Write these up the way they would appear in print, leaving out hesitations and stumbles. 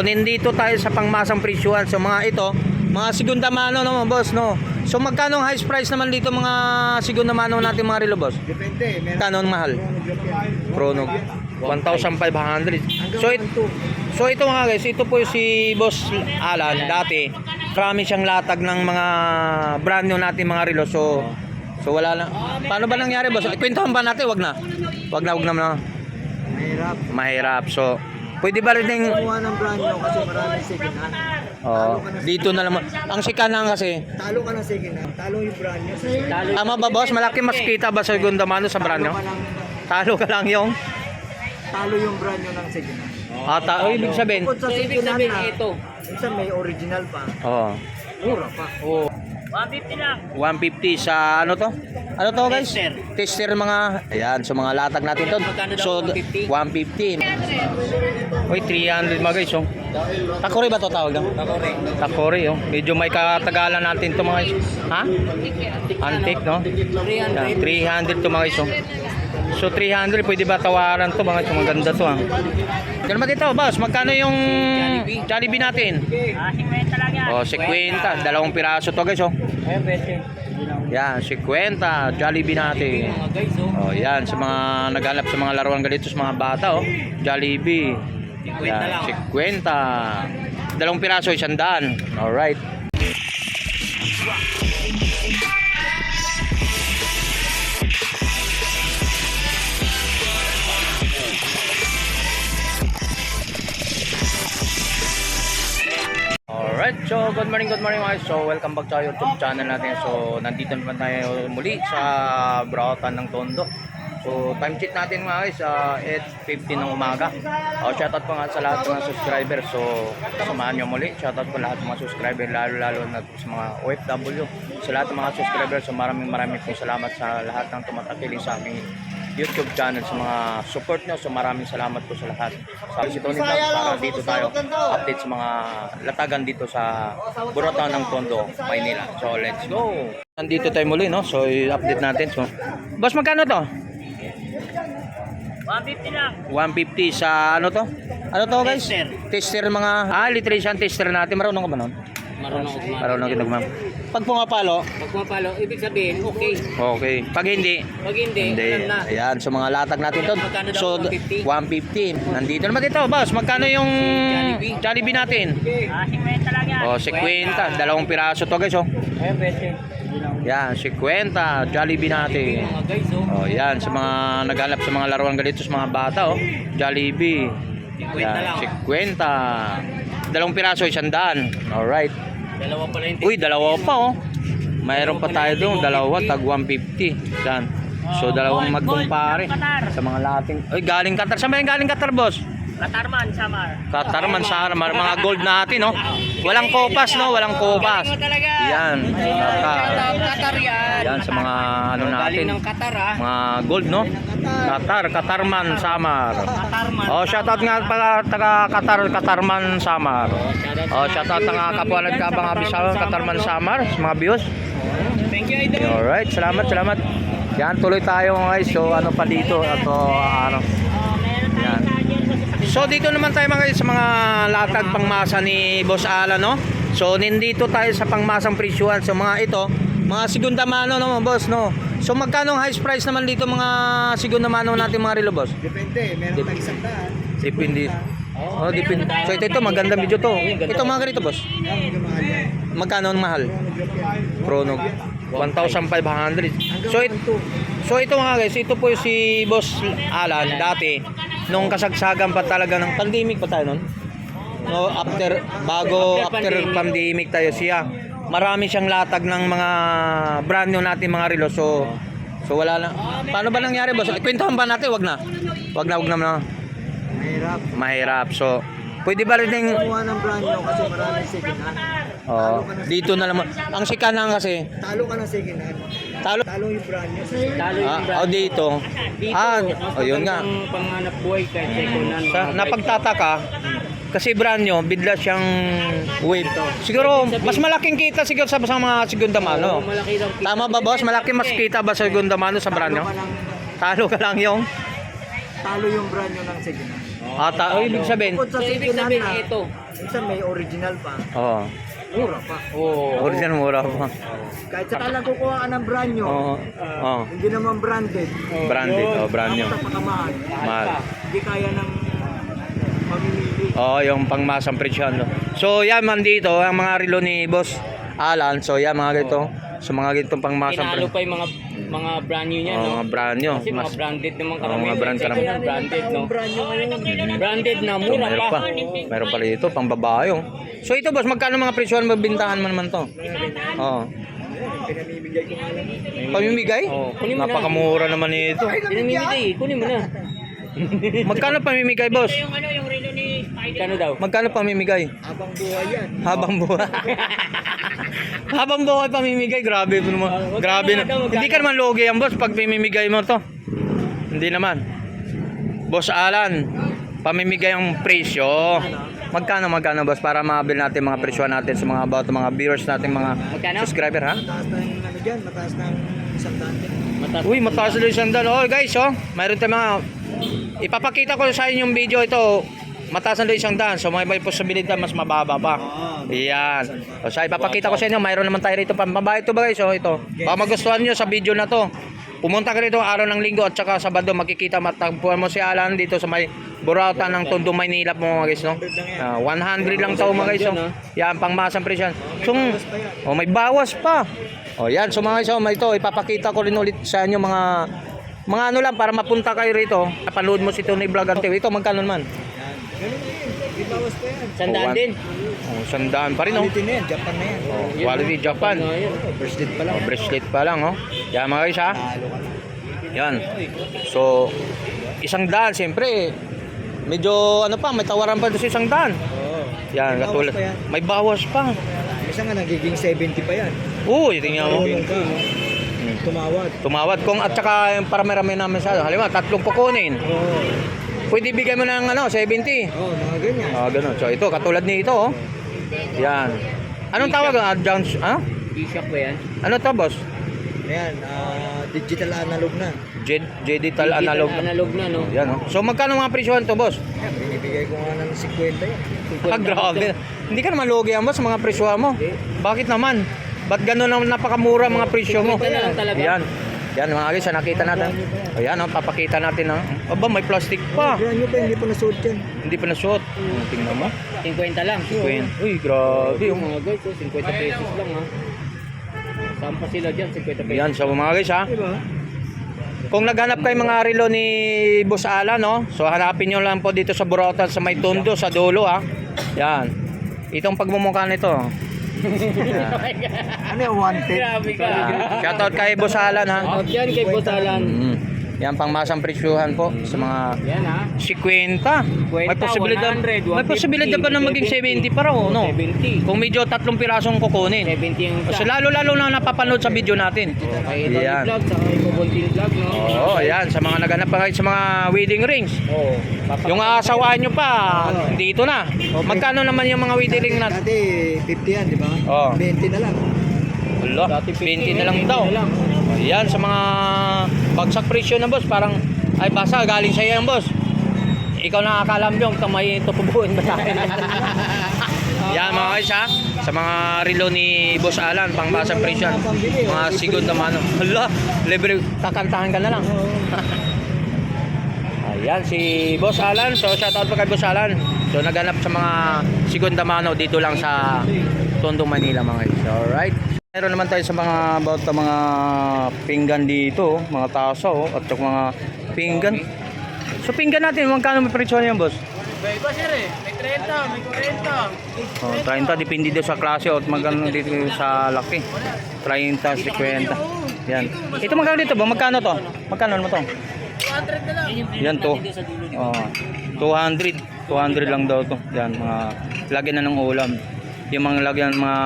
Nandito tayo sa pangmasang presyuhan. So mga ito, mga segunda mano naman boss, no? So magkano ang highest price naman dito mga segunda mano natin mga relo boss? Depende. Magkano ang mahal? Chrono 1,500. So ito mga guys, ito po si Boss Alan dati. Marami siyang latag ng mga brand new natin mga relo. So wala na. Paano ba nangyari boss? Ikwentahan ba natin? Wag na. Wag na. Mahirap. So pwede ba rin yung Kumuha ng brand new kasi maraming second hand. dito na lang. Ang sikanan kasi. Talo ka ng second hand. Talo yung brand new. Tama ba boss? Malaki mas kita ba sa segunda mano sa brand new? Talo ka lang yung Talo yung brand new ng second hand. ibig sabihin. Bukod sa second hand na ito. Minsan may original pa. Mura pa. 150 lang. 150 sa ano to? Ano to guys? Tester. Tester mga, ayan, so mga latag natin to. So 150. Uy, 300 mga guys, oh. Takori ba to tawag lang? Takori, oh. Medyo may katagalan natin to mga guys. Ha? Antique, no? 300 to mga guys, oh. So 300, pwede ba tawaran to mga guys? Maganda to, ah. Kaya naman dito, boss, magkano yung Jollibee natin? 50 lang yan. Oh, 50, dalawang piraso to guys, oh. Ayun, pwede. Yan, 50, Jollibee natin. Oh, yan, sa mga naghanap sa mga laruan ganito sa mga bata, oh. Jollibee. Yan, 50. Dalawang piraso, 100. Alright. Alright, so good morning guys. So welcome back sa YouTube channel natin. So nandito naman tayo muli sa Burautan ng Tondo. So time check natin mga guys, 8:50 ng umaga. Shoutout po nga sa lahat ng mga subscribers. So samahan nyo muli. Shoutout po lahat ng mga subscribers, lalo na sa mga OFW. Sa lahat ng mga subscribers, so maraming pong salamat sa lahat ng tumatakiling sa aming YouTube channel, sa mga support nyo. So maraming salamat po sa lahat. Sabi si Tony Vlog para dito tayo update sa mga latagan dito sa Burautan ng Tondo, Maynila. So let's go. Nandito tayo muli, no? So i-update natin. So boss, magkano to? 150 lang. 150 sa ano to? Ano to guys? Tester. Tester mga electrician tester natin. Marunong ka ba nun? Marunong kita ma'am. Pag pumapalo, Ibig sabihin, okay. okay. Pag hindi, Pag hindi, alam na. ayan, so mga latag natin to. Magkano daw? So 150. Nandito naman dito, boss. Magkano yung Jollibee natin? 50 lang yan. Oh, 50. Dalawang piraso to guys, oh. Ayun, pwede. Yan, 50. Jollibee natin. Mga guys, Oh, yan, sa mga naghanap sa mga laruan ganito sa mga bata, oh. Jollibee. 50 Yan, lang. 50. Dalawang piraso, 100. Alright. Dalawa pala yung Uy, dalawa pa, oh. Mayroon pa tayo doon, dalawa, tag 150. Yan. So, dalawang magkumpare sa mga lating. Uy, galing Qatar. Saan ba yung galing Qatar, boss? Katarman, Samar. Katarman, Samar. Mga gold natin, no? Walang kopas, no? Walang kopas. Yan. Qatar yan. Yan, sa mga ano natin. Galing ng Qatar, ha? Mga gold, no? Katarman, Samar. Katarman. Oh, shoutout nga pala taga Katarman, Samar. Oh, shoutout nga kapwa nagkabang abisal Katarman, Samar, mga views. Thank you, idol. Alright, salamat. Yan, tuloy tayo guys. So, ano pa dito? Ito, ano. Yan. So, dito naman tayo mga guys sa mga latag pangmasa ni Boss Alan, no? So, nandito tayo sa pangmasang presyuhan. So, mga ito, mga segunda mano naman, boss, no? So, magkano ang highest price naman dito mga segunda mano natin mga relo, boss? Depende. Meron tayong 100. Depende. Oh, depende. So, ito maganda video to. Ito mga ganito, boss. Magkano ang mahal? Chrono 1,500. So ito mga guys, ito po si Boss Alan dati nung kasagsagan pa talaga ng pandemic pa tayo noon. No, after pandemic tayo siya. Marami siyang latag ng mga brand new natin mga relo. So wala na. Paano ba nangyari, boss? Ikwentahan ba natin? Wag na. Mahirap. So pwede ba rin yung Kumuha ng brand new kasi maraming second hand. dito na lang. Ang sikanan kasi Talo ka ng second hand. talo. Talo yung brand new. Dito. Yun nga. Panganap buhay kahit second hand. Napagtataka kasi brand nyo, bigla siyang wave. Siguro, mas malaking kita siguro sa mga segunda mano. Malaki daw. Tama ba, boss? Malaki mas kita ba sa segunda mano sa brand nyo? Talo ka lang yung Talo yung brand new ng second hand. Oh, ibig sabihin. Bukod sa So, ibig second hand sabihin na, ito. minsan may original pa. Oo. Mura pa. Oo. Original mura pa. Kahit sa talang kukuha ka ng brand nyo, Oo. Oo. hindi naman branded. Branded, oh, brand new. Tapos napakamahal. Mahal. Hindi kaya ng mamimili. Oo, yung pangmasang presyon. No? So, yan man dito, ang mga relo ni Boss Alan. So, yan mga ganito. So, mga ganitong pangmasang Pinalo presyon. pa yung mga brand new niya, Oo, no? mga brand nyo. Kasi mga branded naman Oo, karamihan. mga brand Second karamihan. hand branded, no? Brand nyo ngayon. Branded na, So, mura meron pa. pa. Meron pala dito, pang babae. Oh. So, ito boss, magkano mga presyon magbintahan mo naman to? Oo. Pinamimigay ko nga lang. Pamimigay? Oo, kunin mo na. Napakamura naman ito. Pinamimigay, kunin mo na. Magkano pamimigay, boss? Kano daw? Magkano pamimigay? Habang buhay yan. Habang buhay. Habang buhay pamimigay, grabe ito naman. Grabe na. Hindi ka naman logi yan, boss, pag pamimigay mo to. Hindi naman. Boss Alan, pamimigay ang presyo. Magkano, boss, para mabil natin mga presyo natin sa mga about mga viewers natin, mga Magkano? subscriber, ha? Mataas ng ano dyan, mataas ng 100. Mataas. Uy, mataas ulit isang daan. Oh, guys, oh, mayroon tayong mga ipapakita ko sa inyo yung video ito. Mataas na isang daan. So may posibilidad mas mababa pa. Yan. So sa ipapakita ko sa inyo, mayroon naman tayo rito pambabae ito ba guys? So ito. Baka magustuhan niyo sa video na to. Pumunta ka rito araw ng Linggo at saka Sabado, makikita matagpuan mo si Alan dito sa may Burautan ng Tondo, Maynila po mga guys, no? 100 lang tayo mga guys, no? Yan, pangmasang presyon. So, oh, may bawas pa. Oh, yan. So mga guys, oh, may ito, ipapakita ko rin ulit sa inyo mga ano lang para mapunta kayo rito. Napanood mo si Tony Vlog TV. Ito magkano naman? Ganun na yun. Di bawas pa yan. Sandaan Oh, din. Oh, sandaan pa rin, oh. Quality na yan. Japan na yan. Oh, quality Japan. Bracelet pa lang. Oh, bracelet pa lang, oh. Yan mga guys, ha. Talo ka na. Yan. So, isang daan, siyempre, medyo ano pa, may tawaran pa doon sa isang daan. Oo. Yan, May bawas katulad. pa yan. May bawas pa. Isa nga nagiging 70 pa yan. Uy, tingnan mo. Marunong ka. Tumawad. Tumawad kung at saka yung parami-rami namin sa halimbawa, 3 kukunin. Oo. Pwede bigay mo ng ano, 70. Oo, mga ganyan. Ah, ganun. So ito, katulad nito, oh. Yan. Anong tawag ang adjunct? Ah? G-Shock ba yan? Ano to, boss? Ayan, digital analog na. Digital analog. Analog na, no? Yan, oh. So magkano mga presyohan to, boss? Ayan, binibigay ko nga ng 50 yan. Ah, grabe. Hindi ka naman logi yan, boss, mga presyohan mo. Bakit naman? Ba't gano'n ang napakamura mga presyo mo? Ito na lang talaga. Yan. Yan mga guys, nakita natin. O yan, oh, papakita natin. Aba, may plastic pa. Brand new pa, hindi pa nasuot yan. Hindi pa nasuot. Tingnan mo. 50 lang. Uy, grabe. Yung mga guys, oh, 50 pesos lang, ha? Saan pa sila dyan? 50 pesos. Yan, so mga guys, ha. Diba? Kung naghanap kayo mga relo ni Boss Alan, no? So hanapin nyo lang po dito sa Burautan sa may Tondo, sa dulo, ha. Yan. Itong pagmumukha nito. Ano yung wanted? Grabe ka. Shoutout kay Boss Alan, ha. Out yan kay Boss Alan. Yan pangmasang presyuhan po sa mga Yan, ha? 50. May posibilidad. 100, May posibilidad pa na maging 70 pa raw, no? 70. Kung medyo 3 pirasong kukunin. 70 yung Kasi lalo-lalo na napapanood sa video natin. Kay Tony Yan. Vlog, sa kay Bobontin Vlog, no? Oo, yan. Sa mga naghanap pa kayo sa mga wedding rings. Oo. Yung aasawaan nyo pa, dito na. Magkano naman yung mga wedding ring natin? Dati 50 yan, di ba? Oo. 20 na lang. Wala, 20 na lang daw. Ayan, sa mga bagsak presyo na boss, parang, ay basa, galing sa yan boss. Ikaw nakakalam yung may tutubuin ba sa akin? Yan mga guys, ha, sa mga relo ni Boss Alan, pang basang presyo. Mga sigod na mano. Hala, libre, kakantahan ka na lang. Ayan, si Boss Alan. So, shoutout po kay Boss Alan. So, naghanap sa mga segunda mano dito lang sa Tondo, Manila mga guys. Alright. Meron naman tayo sa mga about sa mga pinggan dito, mga tasa, oh, at saka mga pinggan. So, pinggan natin, magkano may presyo niyan, boss? Iba sir eh. May 30, may 40. Oh, 30, depende dito sa klase at magkano dito sa laki. 30, 50. Yan. Ito magkano dito ba? Magkano to? Magkano mo to? 200 na lang. Yan to. Oh, 200. 200 lang daw to. Yan, mga lagyan na ng ulam. Yung mga lagyan mga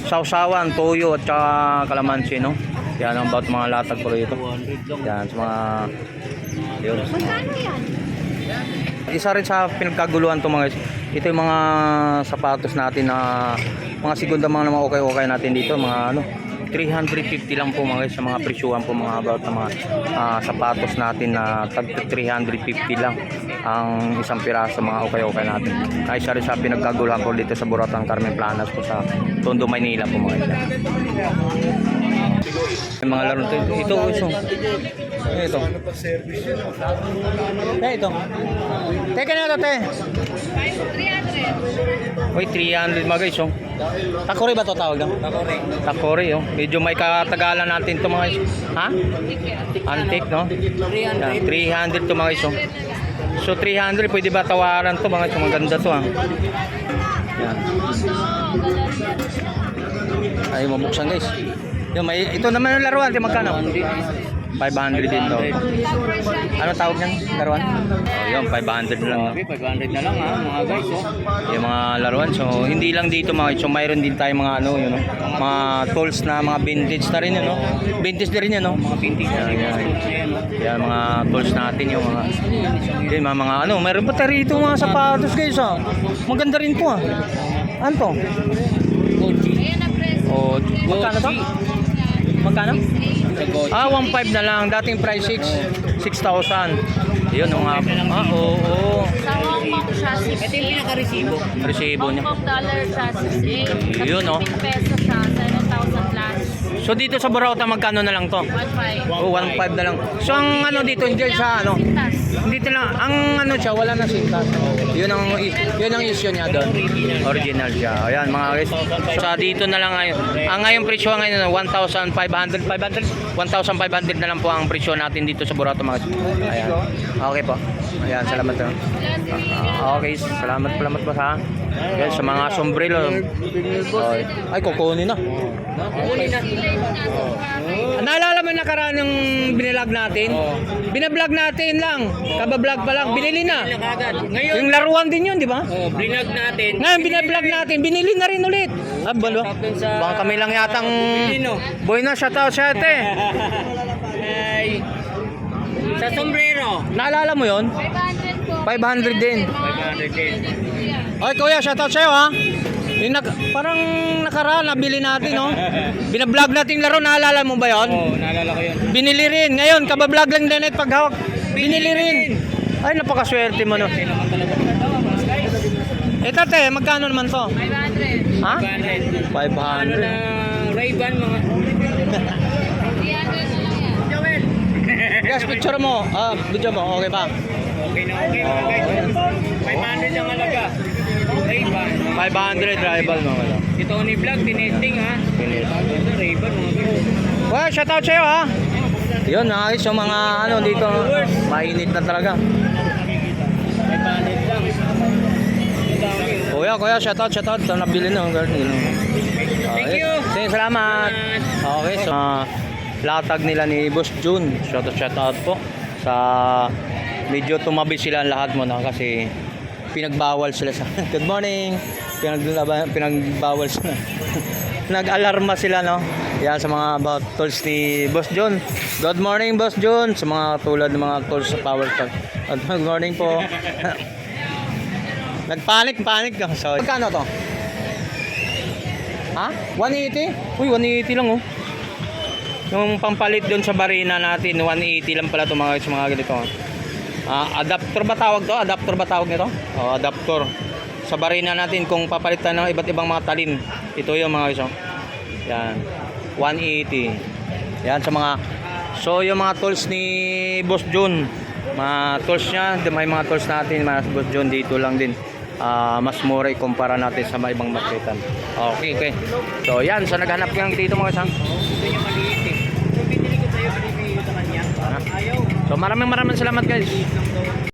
sausawan, toyo at saka kalamansi, no? Yan ang about mga latag po dito. Yan, sa mga yun. Magkano yan? Isa rin sa pinagkaguluhan to mga guys. Ito yung mga sapatos natin na mga segunda mga okay natin dito, mga ano, 350 lang po mga guys sa mga presyuhan po mga about na mga sapatos natin na tag 350 lang ang isang piraso mga okay natin. Ay siya rin sa pinagkaguluhan ko dito sa Buratan Carmen Planas po sa Tondo, Maynila po mga guys. Yung mga laro ito. Ito. Ito. Teka na ito, te. 300. Uy, 300 mga guys, oh. Takori ba ito tawag lang? Takori, oh. Medyo may katagalan natin ito mga guys. Ha? Antique, no? 300 ito mga guys, oh. So 300, pwede ba tawaran ito mga guys? Maganda ito, ah. Yan. Ay, mabuksan guys. Yung may, ito naman yung laruan, di magkano? 500 din to. Ano tawag niyan? Laruan? Oh, yun, 500 lang. 500 na lang ha, mga guys. Oh. Yung mga laruan. So, hindi lang dito mga. So, mayroon din tayo mga ano, yun, no? Mga tools na mga vintage na rin yun, no? Vintage na rin yun, no? Mga vintage na rin. Yan, mga tools natin yung mga. Yan, mga ano. Mayroon pa tayo rito mga sapatos guys, ha? Maganda rin to, ha? Ano to? Oh, magkano to? Magkano? 1.5 na lang. Dating price 6,000. Yun mga oo. Sa Hong Kong chassis. Ito yung pinaka-resibo. Resibo Hong niya. Kong dollar chassis. Yun, oh. 15 pesos siya. 7,000 plus. So dito sa Burauta magkano na lang to? 1.5. Oh, 1.5 na lang. So ang ano dito hindi siya ano. Sintas. Dito lang ang ano siya wala na sintas. Yun ang issue niya doon. Original siya. Ayan mga guys. So dito na lang ngayon. Ang ngayong presyo ngayon 1,500 1,500 na lang po ang presyo natin dito sa Burauta mga guys. Ayan. Okay po. Ayan, salamat po. Okay, salamat po ha. Ayan, sa mga sombrero. Ay, kukunin na. Naalala mo yung nakaraan ng binilag natin? Binablog natin lang. Kabablog pa lang. Binili na. Ngayon, Yung laruan din yun, di ba? blinag natin. Ngayon, binablog natin. Binili na rin ulit. Ah, balo. Baka kami lang yatang... Boy na, shoutout sa ate. Ay, sa sombrero. Naalala mo yun? 500 po. 500 din. 500 din. Oy, kuya, shoutout sa'yo, ha? Yung parang nakaraan, nabili natin, no? Binablog natin yung laro, naalala mo ba yun? Oo, naalala ko yun. Binili rin. Ngayon, kabablog lang din at paghawak. Binili rin. Ay, napakaswerte mo, no? Ito, te, magkano naman to? 500. Ha? 500. Ano na 500. Ray-Ban mga... 300 na lang yan. Joel! Guys, picture mo. Video mo. Okay ba? Okay na okay mga guys. 500 ang halaga. Ray-Ban. 500 rival mo. Wala. Si Tony Vlog, tinesting ha. Ito Ray-Ban mga guys. Well, shoutout sa'yo, ha? Yun, ayos yung mga ano dito. Mainit na talaga. 500 lang. Kuya, shoutout. So, nabili na. Thank you. Sige, salamat. Okay, so, latag nila ni Boss June. Shoutout po. Sa medyo tumabi sila lahat mo na kasi pinagbawal sila sa good morning. Pinagbawal sila. Nag-alarma sila, no? Yan sa mga about tools ni Boss June. Good morning, Boss June. Sa mga tulad ng mga tools sa Power Stock. Good morning po. Nagpanik ka. So, magkano to? Ha? 180? Uy, 180 lang, oh. Yung pampalit doon sa barina natin, 180 lang pala ito mga ganito. Adapter ba tawag to? Adapter ba tawag nito? Oh, adapter. Sa barina natin kung papalitan ng iba't ibang mga talim. Ito yung mga guys. Yan. 180. Yan sa mga so yung mga tools ni Boss June. Mga tools niya, may mga tools natin, mga Boss June dito lang din. Mas mura ikumpara natin sa mga ibang marketan. Okay. So yan, so naghanap lang dito mga guys. Ito yung maliit eh. So, pinili ko sa'yo, pinili ko sa kanya. Ayaw. So maraming salamat guys.